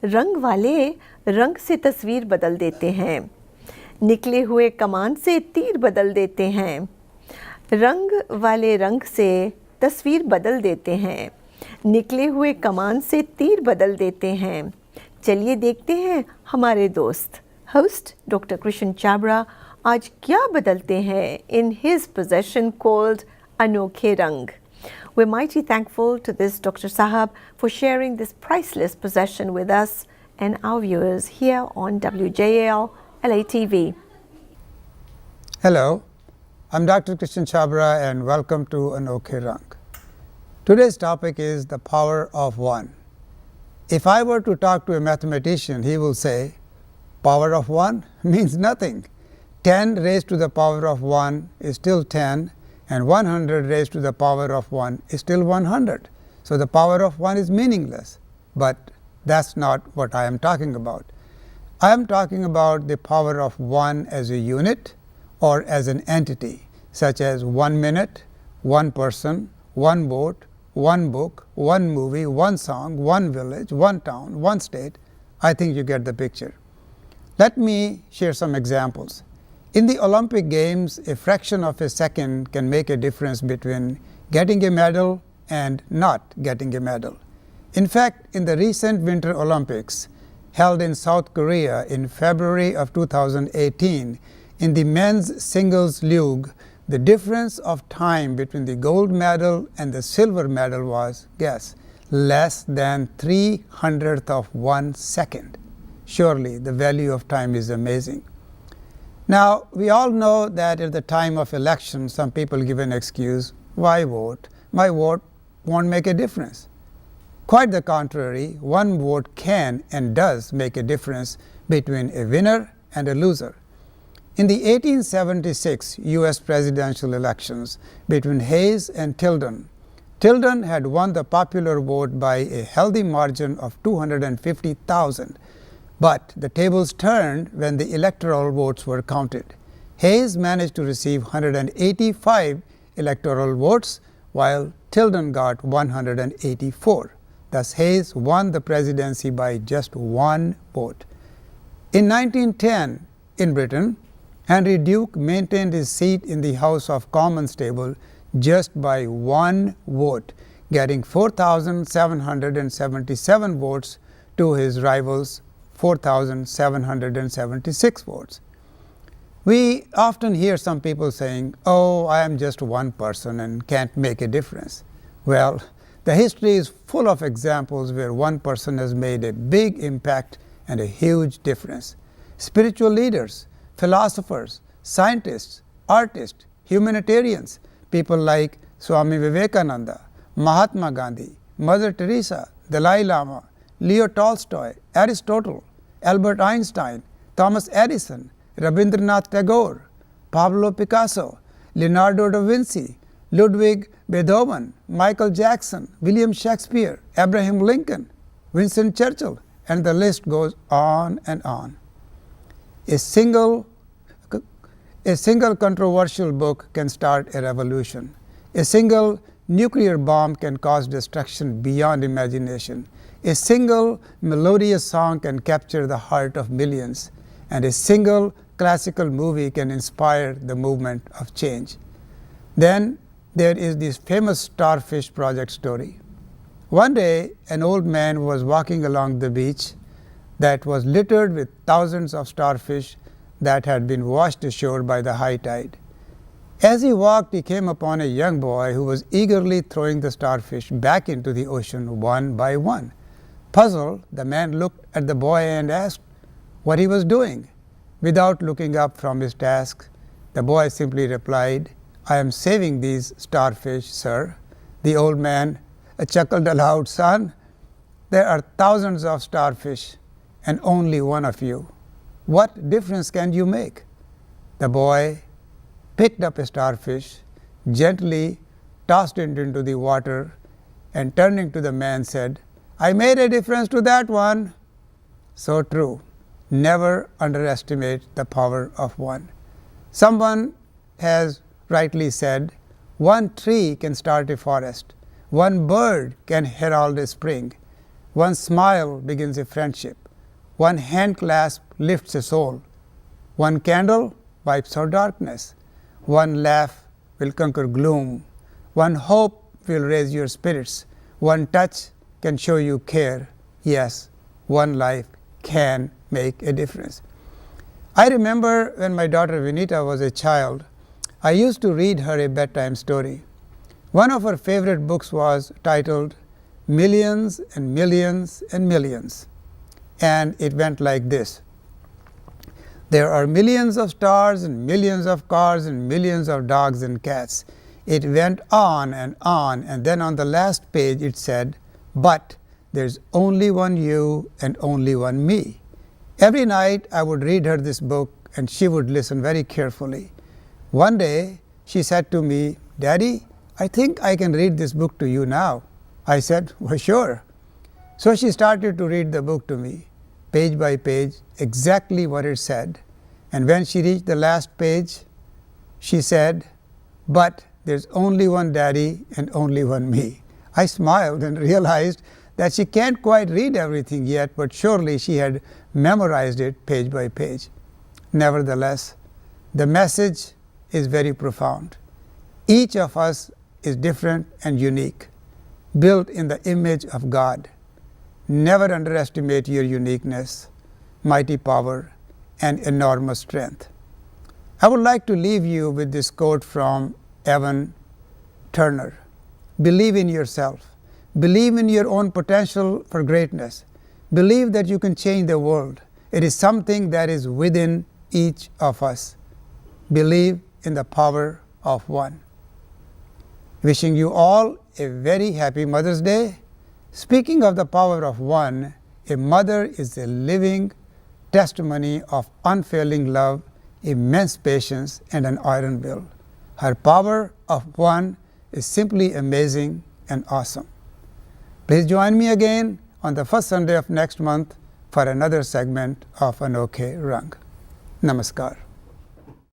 रंग वाले रंग से तस्वीर बदल देते हैं, निकले हुए कमान से तीर बदल देते हैं। रंग वाले रंग से तस्वीर बदल देते हैं, निकले हुए कमान से तीर बदल देते हैं। चलिए देखते हैं हमारे दोस्त होस्ट डॉक्टर कृष्ण चाबड़ा आज क्या बदलते हैं in his possession called Anokhe Rang. We're mighty thankful to this Dr. Sahab for sharing this priceless possession with us and our viewers here on WJAL LATV. Hello, I'm Dr. Krishan Chhabra and welcome to Anokhe Rang. Today's topic is the power of one. If I were to talk to a mathematician, he will say, power of 1 means nothing. 10 raised to the power of 1 is still 10, and 100 raised to the power of 1 is still 100. So the power of 1 is meaningless. But that's not what I am talking about. I am talking about the power of 1 as a unit or as an entity, such as 1 minute, 1 person, 1 vote, 1 book, 1 movie, 1 song, 1 village, 1 town, 1 state. I think you get the picture. Let me share some examples. In the Olympic Games, a fraction of a second can make a difference between getting a medal and not getting a medal. In fact, in the recent Winter Olympics held in South Korea in February of 2018, in the men's singles luge, the difference of time between the gold medal and the silver medal was, guess, less than 300th of 1 second. Surely the value of time is amazing. Now, we all know that at the time of election, some people give an excuse, why vote? My vote won't make a difference. Quite the contrary, one vote can and does make a difference between a winner and a loser. In the 1876 U.S. presidential elections between Hayes and Tilden, Tilden had won the popular vote by a healthy margin of 250,000. But the tables turned when the electoral votes were counted. Hayes managed to receive 185 electoral votes, while Tilden got 184. Thus, Hayes won the presidency by just 1 vote. In 1910, in Britain, Henry Duke maintained his seat in the House of Commons table just by 1 vote, getting 4,777 votes to his rivals' 4,776 votes. We often hear some people saying, oh, I am just one person and can't make a difference. Well, the history is full of examples where one person has made a big impact and a huge difference. Spiritual leaders, philosophers, scientists, artists, humanitarians, people like Swami Vivekananda, Mahatma Gandhi, Mother Teresa, Dalai Lama, Leo Tolstoy, Aristotle, Albert Einstein, Thomas Edison, Rabindranath Tagore, Pablo Picasso, Leonardo da Vinci, Ludwig Beethoven, Michael Jackson, William Shakespeare, Abraham Lincoln, Winston Churchill, and the list goes on and on. A single controversial book can start a revolution. A single nuclear bomb can cause destruction beyond imagination. A single melodious song can capture the heart of millions, and a single classical movie can inspire the movement of change. Then there is this famous starfish project story. One day, an old man was walking along the beach that was littered with thousands of starfish that had been washed ashore by the high tide. As he walked, he came upon a young boy who was eagerly throwing the starfish back into the ocean one by one. Puzzled, the man looked at the boy and asked what he was doing. Without looking up from his task, the boy simply replied, I am saving these starfish, sir. The old man chuckled aloud, son, there are thousands of starfish and only one of you. What difference can you make? The boy picked up a starfish, gently tossed it into the water, and turning to the man said, I made a difference to that one. So true. Never underestimate the power of one. Someone has rightly said, one tree can start a forest. One bird can herald a spring. One smile begins a friendship. One hand clasp lifts a soul. One candle wipes out darkness. One laugh will conquer gloom. One hope will raise your spirits. One touch can show you care. Yes, one life can make a difference. I remember when my daughter Vinita was a child, I used to read her a bedtime story. One of her favorite books was titled Millions and Millions and Millions. And it went like this. There are millions of stars and millions of cars and millions of dogs and cats. It went on, and then on the last page it said, but there's only one you and only one me. Every night I would read her this book and she would listen very carefully. One day she said to me, Daddy, I think I can read this book to you now. I said, well, sure. So she started to read the book to me, page by page, exactly what it said. And when she reached the last page, she said, but there's only one Daddy and only one me. I smiled and realized that she can't quite read everything yet, but surely she had memorized it page by page. Nevertheless, the message is very profound. Each of us is different and unique, built in the image of God. Never underestimate your uniqueness, mighty power, and enormous strength. I would like to leave you with this quote from Evan Turner. Believe in yourself. Believe in your own potential for greatness. Believe that you can change the world. It is something that is within each of us. Believe in the power of one. Wishing you all a very happy Mother's Day. Speaking of the power of one, a mother is a living testimony of unfailing love, immense patience, and an iron will. Her power of one is simply amazing and awesome. Please join me again on the first Sunday of next month for another segment of Anokhe Rang. Namaskar.